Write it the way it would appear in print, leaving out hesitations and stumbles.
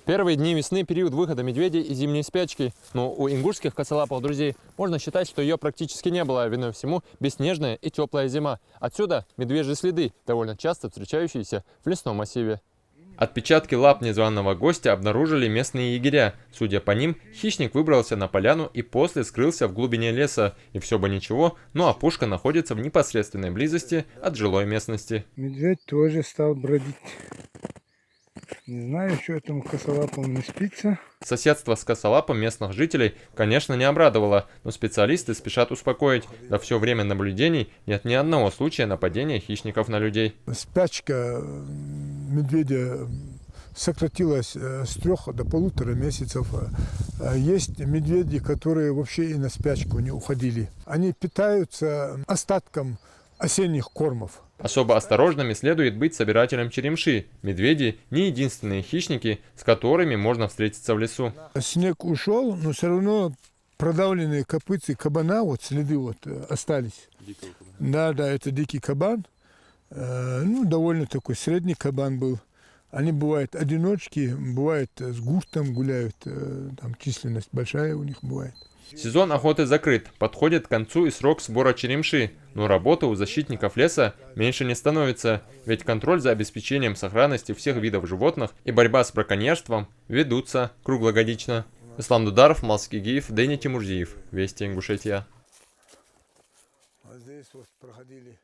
Первые дни весны – период выхода медведей из зимней спячки. Но у ингушских косолапых друзей можно считать, что ее практически не было, а виной всему бесснежная и теплая зима. Отсюда медвежьи следы, довольно часто встречающиеся в лесном массиве. Отпечатки лап незваного гостя обнаружили местные егеря. Судя по ним, хищник выбрался на поляну и после скрылся в глубине леса. И все бы ничего, но опушка находится в непосредственной близости от жилой местности. Медведь тоже стал бродить. Не знаю, что этому косолапому не спится. Соседство с косолапом местных жителей, конечно, не обрадовало, но специалисты спешат успокоить. За все время наблюдений нет ни одного случая нападения хищников на людей. Спячка медведя сократилась с 3 до 1,5 месяцев. Есть медведи, которые вообще и на спячку не уходили. Они питаются остатком осенних кормов. Особо осторожными следует быть собирателем черемши. Медведи – не единственные хищники, с которыми можно встретиться в лесу. Снег ушел, но все равно продавленные копытцы кабана, вот следы вот остались. Да, это дикий кабан. Довольно такой средний кабан был. Они бывают одиночки, бывают с гуртом гуляют, там численность большая у них бывает. Сезон охоты закрыт, подходит к концу и срок сбора черемши, но работа у защитников леса меньше не становится, ведь контроль за обеспечением сохранности всех видов животных и борьба с браконьерством ведутся круглогодично. Ислам Дударов, Малскигиев, Дэни Тимурзиев. Вести Ингушетия. А здесь вот проходили